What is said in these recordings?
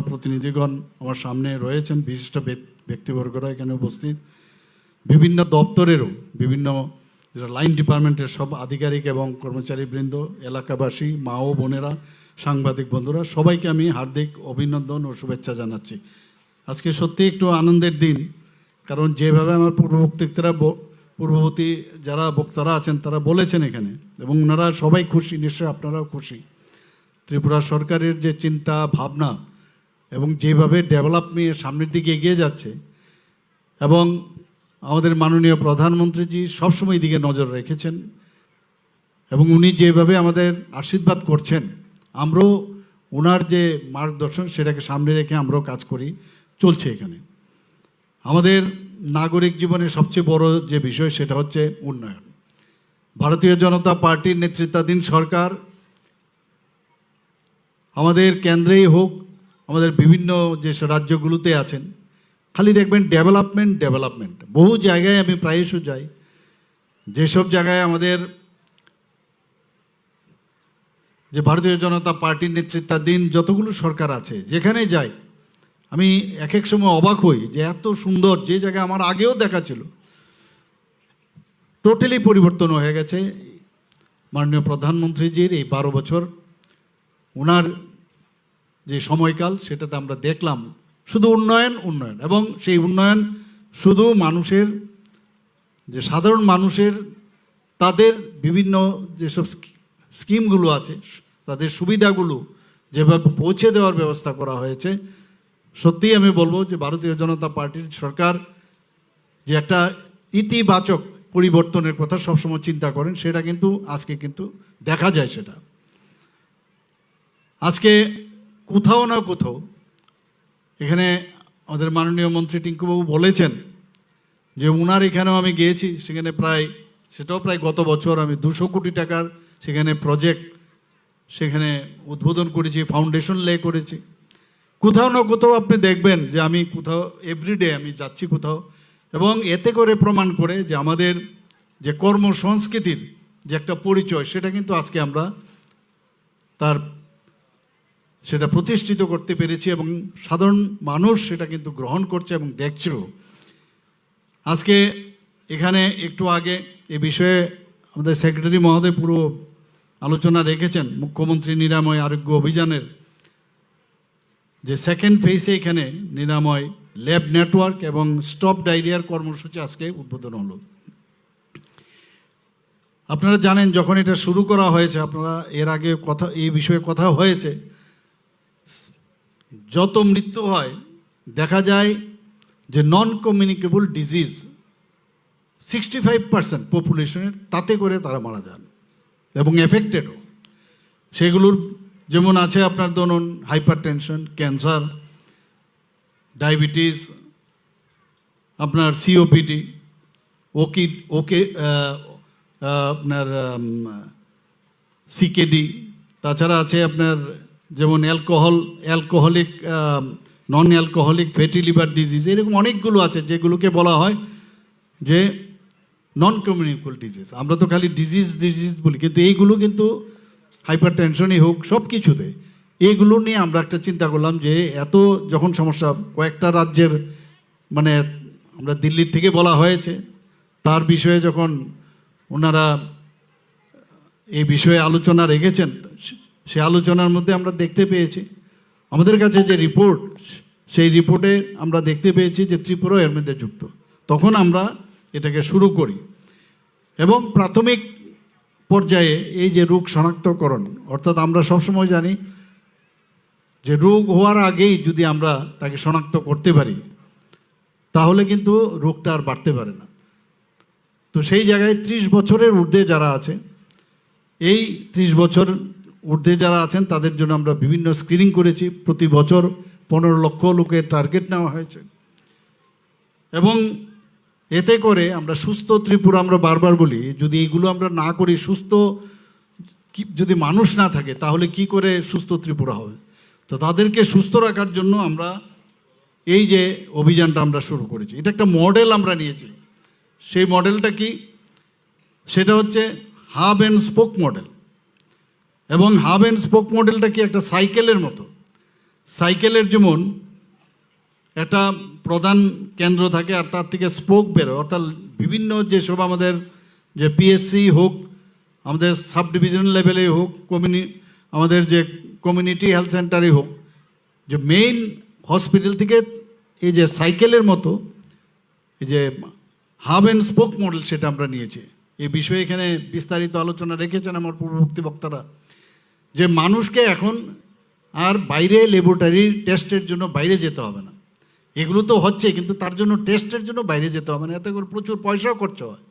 প্রতিনিধিগণ আমার সামনে রয়েছেন, বিশিষ্ট ব্যক্তিবর্গরা এখানে উপস্থিত, বিভিন্ন দপ্তরেরও বিভিন্ন লাইন ডিপার্টমেন্টের সব আধিকারিক এবং কর্মচারীবৃন্দ, এলাকাবাসী, মা ও বোনেরা, সাংবাদিক বন্ধুরা, সবাইকে আমি হার্দিক অভিনন্দন ও শুভেচ্ছা জানাচ্ছি। আজকে সত্যি একটু আনন্দের দিন, কারণ যেভাবে আমার পূর্ববর্তী যারা বক্তারা আছেন তারা বলেছেন এখানে, এবং ওনারা সবাই খুশি, নিশ্চয়ই আপনারাও খুশি। ত্রিপুরা সরকারের যে চিন্তা ভাবনা এবং যেভাবে ডেভেলপমেন্ট সামনের দিকে এগিয়ে যাচ্ছে, এবং আমাদের মাননীয় প্রধানমন্ত্রীজি সবসময় দিকে নজর রেখেছেন, এবং উনি যেভাবে আমাদের আশীর্বাদ করছেন, আমরাও ওনার যে মার্গদর্শন সেটাকে সামনে রেখে আমরাও কাজ করি, চলছে এখানে। আমাদের নাগরিক জীবনের সবচেয়ে বড় যে বিষয় সেটা হচ্ছে উন্নয়ন। ভারতীয় জনতা পার্টির নেতৃত্বাধীন সরকার আমাদের কেন্দ্রেই হোক, আমাদের বিভিন্ন যে রাজ্যগুলোতে আছেন, খালি দেখবেন ডেভেলপমেন্ট। বহু জায়গায় আমি প্রায়শই যাই, যেসব জায়গায় আমাদের যে ভারতীয় জনতা পার্টির নেতৃত্বাধীন যতগুলো সরকার আছে, যেখানে যাই আমি এক এক সময় অবাক হই যে এত সুন্দর, যে জায়গায় আমার আগেও দেখা ছিল, টোটালি পরিবর্তন হয়ে গেছে। মাননীয় প্রধানমন্ত্রীজির এই 12 বছর ওনার যে সময়কাল, সেটাতে আমরা দেখলাম শুধু উন্নয়ন, এবং সেই উন্নয়ন শুধু মানুষের, যে সাধারণ মানুষের তাদের বিভিন্ন যেসব স্কিমগুলো আছে, তাদের সুবিধাগুলো যেভাবে পৌঁছে দেওয়ার ব্যবস্থা করা হয়েছে, সত্যিই আমি বলবো যে ভারতীয় জনতা পার্টির সরকার যে একটা ইতিবাচক পরিবর্তনের কথা সবসময় চিন্তা করেন, সেটা কিন্তু আজকে কিন্তু দেখা যায়। সেটা আজকে কোথাও না কোথাও এখানে আমাদের মাননীয় মন্ত্রী টিঙ্কুবাবু বলেছেন যে ওনার এখানেও আমি গিয়েছি, সেখানে সেটাও প্রায় গত বছর আমি 200 কোটি টাকার সেখানে প্রজেক্ট সেখানে উদ্বোধন করেছি, ফাউন্ডেশন লে করেছি। কোথাও না কোথাও আপনি দেখবেন যে আমি কোথাও এভরিডে আমি যাচ্ছি কোথাও, এবং এতে করে প্রমাণ করে যে আমাদের যে কর্মসংস্কৃতির যে একটা পরিচয়, সেটা কিন্তু আজকে আমরা সেটা প্রতিষ্ঠিত করতে পেরেছি, এবং সাধারণ মানুষ সেটা কিন্তু গ্রহণ করছে এবং দেখছেও। আজকে এখানে একটু আগে এ বিষয়ে আমাদের সেক্রেটারি মহোদয় পুরো আলোচনা রেখেছেন। মুখ্যমন্ত্রী নিরাময় আরোগ্য অভিযানের যে সেকেন্ড ফেজে এখানে নিরাময় ল্যাব নেটওয়ার্ক এবং স্টপ ডায়রিয়ার কর্মসূচি আজকে উদ্বোধন হলো। আপনারা জানেন যখন এটা শুরু করা হয়েছে, আপনারা এর আগে এই বিষয়ে কথা হয়েছে, যত মৃত্যু হয় দেখা যায় যে নন কমিউনিকেবল ডিজিজ 65% পপুলেশনের, তাতে করে তারা মারা যান এবং এফেক্টেডও। সেগুলোর যেমন আছে আপনার ধরুন হাইপারটেনশন, ক্যান্সার, ডায়াবেটিস, আপনার সিওপিডি, আপনার সিকেডি, তাছাড়া আছে আপনার যেমন alcoholic, non alcoholic fatty liver disease, এরকম অনেকগুলো আছে যেগুলোকে বলা হয় যে নন কমিউনিকেবল ডিজিজ। আমরা তো খালি ডিজিজ বলি, কিন্তু এইগুলো কিন্তু হাইপার টেনশনই হোক, সব কিছুতে এইগুলো নিয়ে আমরা একটা চিন্তা করলাম যে এত যখন সমস্যা, কয়েকটা রাজ্যের মানে আমরা দিল্লির থেকে বলা হয়েছে, তার বিষয়ে যখন ওনারা এই বিষয়ে আলোচনা রেখেছেন, সে আলোচনার মধ্যে আমরা দেখতে পেয়েছি, আমাদের কাছে যে রিপোর্ট, সেই রিপোর্টে আমরা দেখতে পেয়েছি যে ত্রিপুরা এর মধ্যে যুক্ত। তখন আমরা এটাকে শুরু করি, এবং প্রাথমিক পর্যায়ে এই যে রোগ শনাক্তকরণ, অর্থাৎ আমরা সবসময় জানি যে রোগ হওয়ার আগেই যদি আমরা তাকে শনাক্ত করতে পারি, তাহলে কিন্তু রোগটা আর বাড়তে পারে না। তো সেই জায়গায় 30 বছরের ঊর্ধ্বে যারা আছে, এই 30 বছর ঊর্ধ্বে যারা আছেন তাদের জন্য আমরা বিভিন্ন স্ক্রিনিং করেছি। প্রতি বছর 15 লক্ষ লোকের টার্গেট নেওয়া হয়েছে, এবং এতে করে আমরা সুস্থ ত্রিপুরা, আমরা বারবার বলি যদি এইগুলো আমরা না করি, সুস্থ যদি মানুষ না থাকে তাহলে কি করে সুস্থ ত্রিপুরা হবে? তো তাদেরকে সুস্থ রাখার জন্য আমরা এই যে অভিযানটা আমরা শুরু করেছি, এটা একটা মডেল আমরা নিয়েছি। সেই মডেলটা কি? সেটা হচ্ছে হাব অ্যান্ড স্পোক মডেল। এবং হাব অ্যান্ড স্পোক মডেলটা কি? একটা সাইকেলের মতো। সাইকেলের যেমন একটা প্রধান কেন্দ্র থাকে আর তার থেকে স্পোক বেরোয়, অর্থাৎ বিভিন্ন যেসব আমাদের যে পিএসসি হোক, আমাদের সাব ডিভিশন লেভেলে হোক, আমাদের যে কমিউনিটি হেলথ সেন্টারই হোক, যে মেইন হসপিটাল থেকে এই যে সাইকেলের মতো এই যে হাব অ্যান্ড স্পোক মডেল সেটা আমরা নিয়েছি। এই বিষয়ে এখানে বিস্তারিত আলোচনা রেখেছেন আমার পূর্ববর্তী বক্তারা, যে মানুষকে এখন আর বাইরে ল্যাবরেটরি টেস্টের জন্য বাইরে যেতে হবে না। এগুলো তো হচ্ছে, কিন্তু তার জন্য টেস্টের জন্য বাইরে যেতে হবে না, এতে করে প্রচুর পয়সাও খরচ হয়।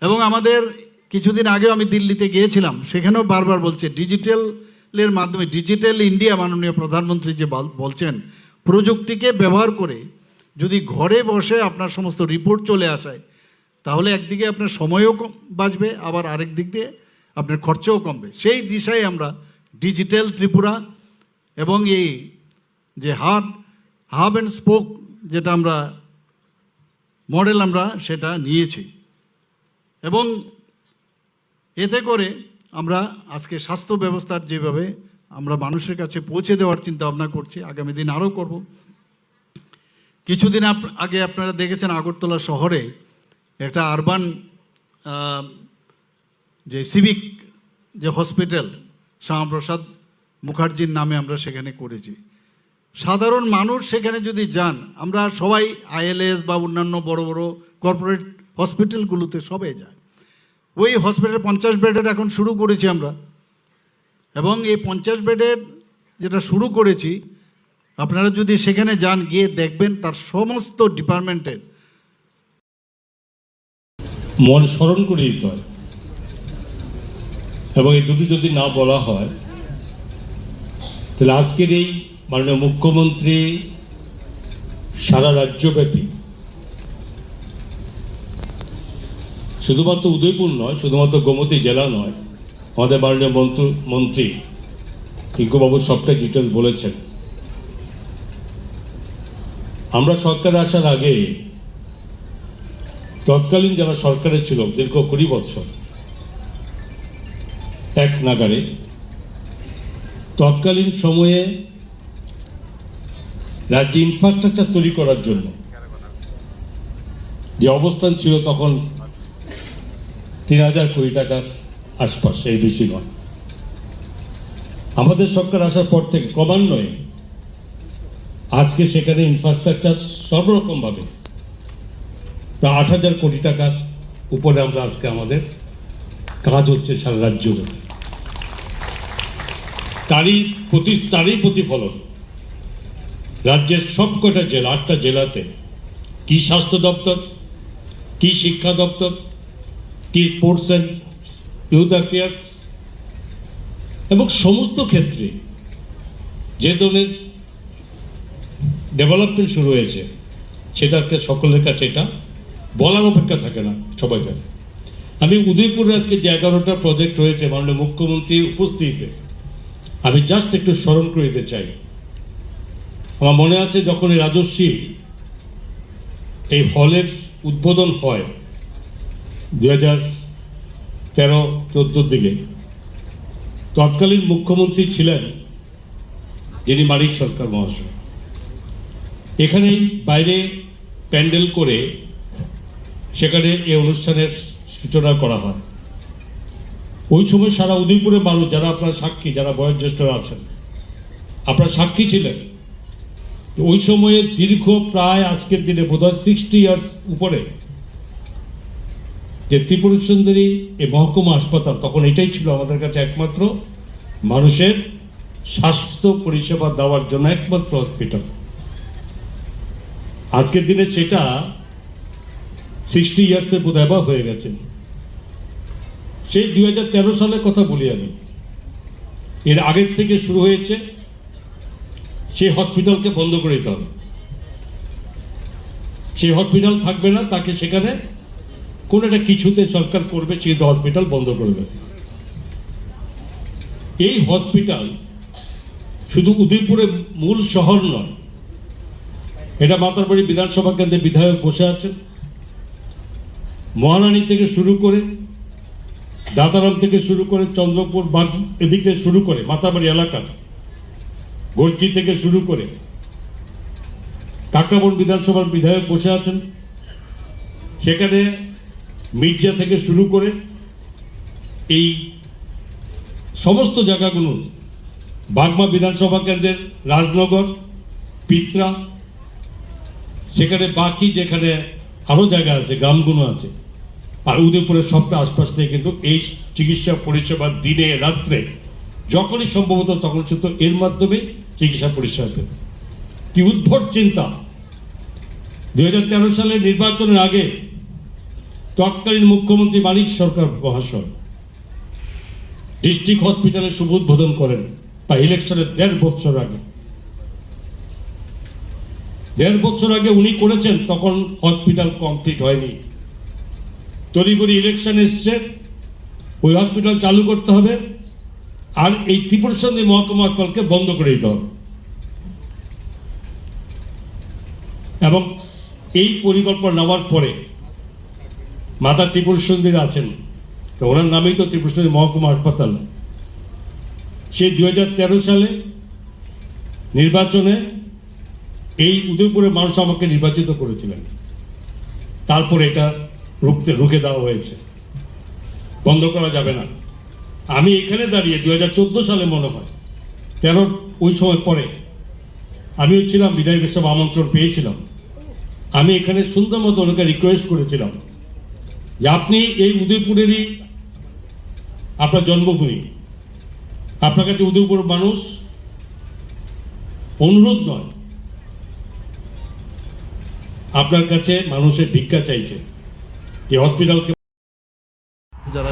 এবং আমাদের কিছুদিন আগেও আমি দিল্লিতে গিয়েছিলাম, সেখানেও বারবার বলছে ডিজিটালের মাধ্যমে, ডিজিটাল ইন্ডিয়া মাননীয় প্রধানমন্ত্রী যে বলছেন, প্রযুক্তিকে ব্যবহার করে যদি ঘরে বসে আপনার সমস্ত রিপোর্ট চলে আসায়, তাহলে একদিকে আপনার সময়ও বাঁচবে, আবার আরেক দিক দিয়ে আপনার খরচও কমবে। সেই দিশায় আমরা ডিজিটাল ত্রিপুরা এবং এই যে হাব অ্যান্ড স্পোক যেটা আমরা মডেল আমরা সেটা নিয়েছি। এবং এতে করে আমরা আজকে স্বাস্থ্য ব্যবস্থার যেভাবে আমরা মানুষের কাছে পৌঁছে দেওয়ার চিন্তা ভাবনা করছি, আগামী দিন আরও করব। কিছুদিন আগে আপনারা দেখেছেন আগরতলা শহরে একটা আরবান যে সিভিক যে হসপিটাল শ্যামাপ্রসাদ মুখার্জির নামে আমরা সেখানে করেছি। সাধারণ মানুষ সেখানে যদি যান, আমরা সবাই আইএলএস বা অন্যান্য বড় বড় কর্পোরেট হসপিটালগুলোতে সবাই যায়। ওই হসপিটাল 50 বেডের এখন শুরু করেছি আমরা, এবং এই 50 বেডের যেটা শুরু করেছি, আপনারা যদি সেখানে যান, গিয়ে দেখবেন তার সমস্ত ডিপার্টমেন্টের মন স্মরণ করে দিতে হয়। এবং এই দুটি যদি না বলা হয়, তাহলে আজকের এই মাননীয় মুখ্যমন্ত্রী সারা রাজ্যব্যাপী, শুধুমাত্র উদয়পুর নয়, শুধুমাত্র গোমতী জেলা নয়, আমাদের মাননীয় মন্ত্রী পিঙ্কুবাবু সবটাই ডিটেলস বলেছেন। আমরা সরকারে আসার আগে তৎকালীন যারা সরকারে ছিল দীর্ঘ 20 বছর এক নাগারে, তৎকালীন সময়ে রাজ্যে ইনফ্রাস্ট্রাকচার তৈরি করার জন্য যে অবস্থান ছিল, তখন 3000 কোটি টাকার আশপাশ, এই বেশি নয়। আমাদের সরকার আসার পর থেকে ক্রমান্বয়ে আজকে সেখানে ইনফ্রাস্ট্রাকচার সর্বরকমভাবে প্রায় 8000 কোটি টাকার উপরে আমরা আজকে আমাদের কাজ হচ্ছে সারা রাজ্য। তারই প্রতিফলন রাজ্যের সবকটা জেলা, 8টা জেলাতে কি স্বাস্থ্য দপ্তর, কি শিক্ষা দপ্তর, কি স্পোর্টস অ্যান্ড ইউথ অ্যাফেয়ার্স, এবং সমস্ত ক্ষেত্রে যে ধরনের ডেভেলপমেন্ট শুরু হয়েছে, সেটা আজকে সকলের কাছে এটা বলার অপেক্ষা থাকে না, সবাই জানে। আমি উদয়পুরে আজকে যে 11টা প্রজেক্ট রয়েছে মাননীয় মুখ্যমন্ত্রীর উপস্থিতিতে, আমি জাস্ট একটু স্মরণ করে দিতে চাই। আমার মনে আছে যখন এই রাজস্বী এই হলের উদ্বোধন হয় 2013-14 দিকে, তৎকালীন মুখ্যমন্ত্রী ছিলেন যিনি মানিক সরকার মহাশয়। এখানেই বাইরে প্যান্ডেল করে সেখানে এই অনুষ্ঠানের সূচনা করা হয়। ওই সময় সারা উদয়পুরের মানুষ, যারা আপনারা সাক্ষী, যারা বয়োজ্যেষ্ঠরা আছেন, আপনারা সাক্ষী ছিলেন। ওই সময়ে দীর্ঘ প্রায় আজকের দিনে বোধহয় 60 ইয়ার্স উপরে যে ত্রিপুরা সুন্দরী এই মহকুমা হাসপাতাল, তখন এটাই ছিল আমাদের কাছে একমাত্র মানুষের স্বাস্থ্য পরিষেবা দেওয়ার জন্য একমাত্র হসপিটাল। আজকের দিনে সেটা 60 ইয়ার্সের বোধহয় হয়ে গেছে। সেই 2013 সালের কথা বলি আমি, এর আগের থেকে শুরু হয়েছে। সেই হসপিটালকে বন্ধ করে দিতে হবে, সেই হসপিটাল থাকবে না, তাকে সেখানে কোন একটা কিছুতে সরকার করবে, সেই হসপিটাল বন্ধ করে দেবে। এই হসপিটাল শুধু উদয়পুরের মূল শহর নয়, এটা মাতারবাড়ি বিধানসভা কেন্দ্রে বিধায়ক বসে আছেন, মহারানী থেকে শুরু করে, দাতারাম থেকে শুরু করে, চন্দ্রপুর এদিকে শুরু করে মাতারবাড়ি এলাকার গর্জি থেকে শুরু করে কাকাবন বিধানসভার বিধায়ক বসে আছেন, সেখানে মির্জা থেকে শুরু করে এই সমস্ত জায়গাগুলো, বাগমা বিধানসভা কেন্দ্রের রাজনগর, পিত্রা, সেখানে বাকি যেখানে আরো জায়গা আছে, গ্রামগুলো আছে, আর উদয়পুরের সবটা আশপাশ থেকে কিন্তু এই চিকিৎসা পরিষেবা দিনে রাত্রে যখনই সম্ভবত তখন কিন্তু এর মাধ্যমে চিকিৎসা পরিষেবা পেত। কি উদ্ভট চিন্তা! 2013 সালের নির্বাচনের আগে তৎকালীন মুখ্যমন্ত্রী মানিক সরকার মহাশয় ডিস্ট্রিক্ট হসপিটালের শুভ উদ্বোধন করেন, বা ইলেকশনের 1.5 বছর আগে। 1.5 বছর আগে উনি করেছেন, তখন হসপিটাল কমপ্লিট হয়নি। তড়িঘড়ি ইলেকশন এসছে, ওই হসপিটাল চালু করতে হবে, আর এই ত্রিপুরাসন্ধি মহকুমা হাসপাতালকে বন্ধ করে দিতে হবে। এবং এই পরিকল্পনা নেওয়ার পরে মাতা ত্রিপুরাসন্ধির আছেন, তো ওনার নামেই তো ত্রিপুরাসন্ধি মহকুমা হাসপাতাল। সেই 2013 সালে নির্বাচনে এই উদয়পুরের মানুষ আমাকে নির্বাচিত করেছিলেন, তারপরে এটা রুখে দেওয়া হয়েছে, বন্ধ করা যাবে না। আমি এখানে দাঁড়িয়ে 2014 সালে মনে হয় 13 ওই সময় পরে আমিও ছিলাম, বিধায়ক হিসেবে আমন্ত্রণ পেয়েছিলাম। আমি এখানে সুন্দর মতো ওনাকে রিকোয়েস্ট করেছিলাম যে আপনি এই উদয়পুরেরই আপনার জন্মভূমি, আপনার কাছে উদয়পুর মানুষ অনুরোধ নয়, আপনার কাছে মানুষের ভিক্ষা চাইছে এই হসপিটালকে। যারা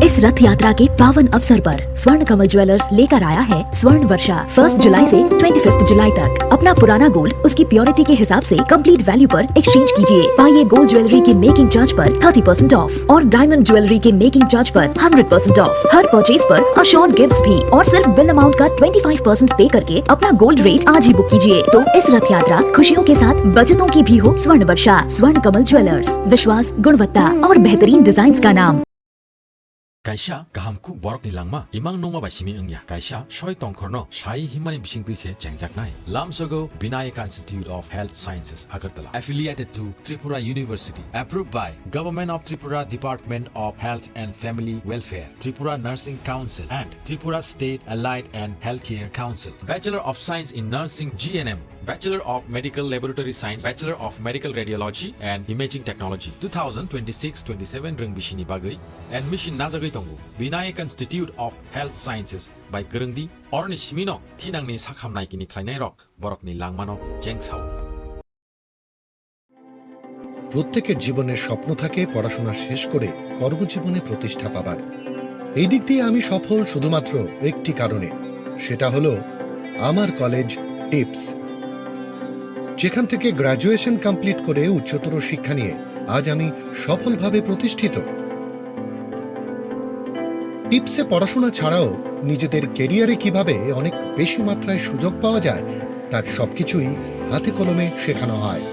इस रथ यात्रा के पावन अवसर पर स्वर्ण कमल ज्वेलर्स लेकर आया है स्वर्ण वर्षा। 1 जुलाई से 25 जुलाई तक अपना पुराना गोल्ड उसकी प्योरिटी के हिसाब से कंप्लीट वैल्यू पर एक्सचेंज कीजिए। पाइए गोल्ड ज्वेलरी के मेकिंग चार्ज पर 30% ऑफ और डायमंड ज्वेलरी के मेकिंग चार्ज पर 100% ऑफ। हर परचेज पर अशोर्ड गिफ्ट्स भी, और सिर्फ बिल अमाउंट का 25% पे करके अपना गोल्ड रेट आज ही बुक कीजिए। तो इस रथ यात्रा खुशियों के साथ बचतों की भी हो स्वर्ण वर्षा। स्वर्ण कमल ज्वेलर्स, विश्वास, गुणवत्ता और बेहतरीन डिजाइन का नाम। Kaisa gahamku borok ni langma imang nongma bai simi angya kaisa soi tongkhorno sai himani bising tuise chengjaknai lamsogo Vinayaka Institute of Health Sciences Agartala, affiliated to Tripura University, approved by Government of Tripura Department of Health and Family Welfare, Tripura Nursing Council and Tripura State Allied and Healthcare Council. Bachelor of Science in Nursing GNM, Bachelor of Medical Laboratory Science, Bachelor of Medical Radiology and Imaging Technology 2026-27 reng bishini bagai admission najagai tongo Vinayaka Institute of Health Sciences by Gerungdi orni simino thinangni sakhamnai kini khlainai rok borokni langmano jengsao। প্রত্যেকের জীবনের স্বপ্ন থাকে পড়াশোনা শেষ করে কর্মজীবনে প্রতিষ্ঠা পাবার। এই দিক দিয়ে আমি সফল শুধুমাত্র একটি কারণে, সেটা হলো আমার কলেজ টিপস, যেখান থেকে গ্র্যাজুয়েশন কমপ্লিট করে উচ্চতর শিক্ষা নিয়ে আজ আমি সফলভাবে প্রতিষ্ঠিত। টিপসে পড়াশোনা ছাড়াও নিজেদের কেরিয়ারে কিভাবে অনেক বেশি মাত্রায় সুযোগ পাওয়া যায় তার সবকিছুই হাতে কলমে শেখানো হয়।